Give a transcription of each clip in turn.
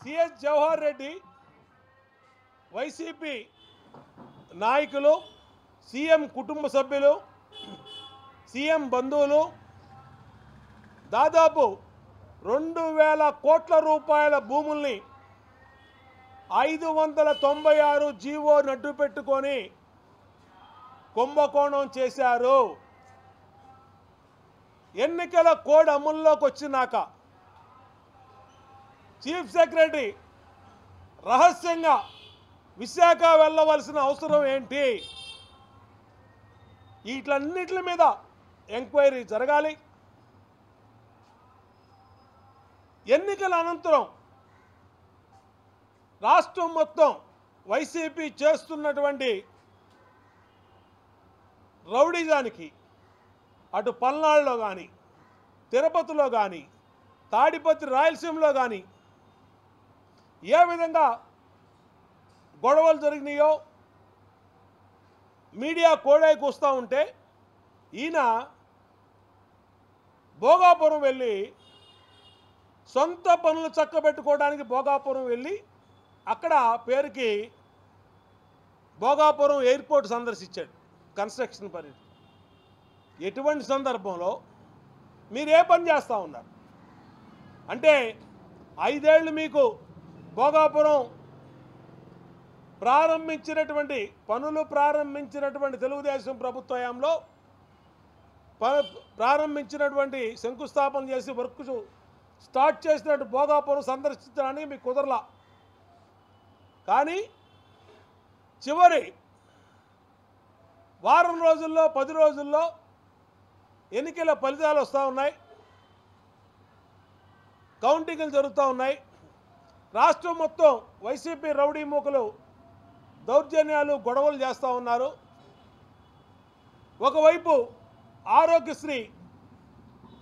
CS Jawahar Reddy YCP నాయకులు, CM కుటుంబ సభ్యులు, సీఎం బంధువులు దాదాపు 2000 కోట్ల రూపాయల భూముల్ని 596 జీవో నడ్డు పెట్టుకొని కుంభకోణం చేశారు. ఎన్నికల కోడ్ అమల్లోకి వచ్చినాక చీఫ్ సెక్రటరీ రహస్యంగా విశాఖ వెళ్ళవలసిన అవసరం ఏంటి? వీటన్నిటి మీద ఎంక్వైరీ జరగాలి. ఎన్నికల అనంతరం రాష్ట్రం మొత్తం వైసీపీ చేస్తున్నటువంటి రౌడీజానికి అటు పల్నాడులో కానీ, తిరుపతిలో కానీ, తాడిపత్రి రాయలసీమలో కానీ ఏ విధంగా గొడవలు జరిగినాయో మీడియా కోడైకి వస్తూ ఉంటే ఈయన భోగాపురం వెళ్ళి సొంత పనులు చక్కబెట్టుకోవడానికి భోగాపురం వెళ్ళి అక్కడ పేరుకి భోగాపురం ఎయిర్పోర్ట్ సందర్శించాడు కన్స్ట్రక్షన్ పని. ఎటువంటి సందర్భంలో మీరు ఏ పని చేస్తూ ఉన్నారు? అంటే 5 ఏళ్ళు మీకు భోగాపురం ప్రారంభించినటువంటి తెలుగుదేశం ప్రభుత్వ హయాంలో ప్రారంభించినటువంటి శంకుస్థాపన చేసి వర్క్ స్టార్ట్ చేసినట్టు భోగాపురం సందర్శించడానికి మీకు కుదరలా. కానీ చివరి వారం రోజుల్లో 10 రోజుల్లో ఎన్నికల ఫలితాలు వస్తూ ఉన్నాయి, కౌంటింగ్లు జరుగుతూ ఉన్నాయి. రాష్ట్రం మొత్తం వైసీపీ రౌడీ మూకలు దౌర్జన్యాలు గొడవలు చేస్తూ ఉన్నారు. ఒకవైపు ఆరోగ్యశ్రీ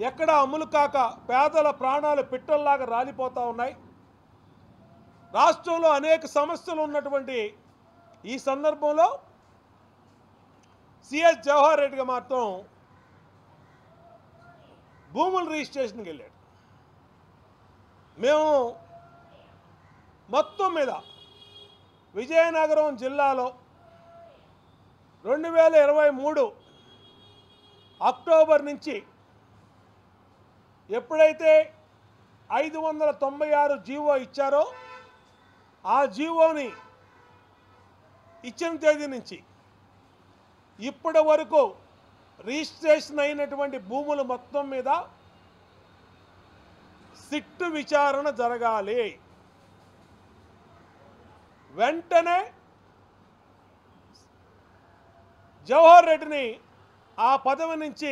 ఎక్కడ అమలు కాక పేదల ప్రాణాలు పిట్టల్లాగా రాలిపోతూ ఉన్నాయి. రాష్ట్రంలో అనేక సమస్యలు ఉన్నటువంటి ఈ సందర్భంలో సిఎస్ జవహర్ రెడ్డిగా మాత్రం భూముల రిజిస్ట్రేషన్కి వెళ్ళాడు. మేము మొత్తం మీద విజయనగరం జిల్లాలో 2023 అక్టోబర్ నుంచి ఎప్పుడైతే 596 జీవో ఇచ్చారో ఆ జీవోని ఇచ్చిన తేదీ నుంచి ఇప్పటి వరకు రిజిస్ట్రేషన్ అయినటువంటి భూములు మొత్తం మీద సిట్టు విచారణ జరగాలి. వెంటనే జవహర్ రెడ్డిని ఆ పదవి నుంచి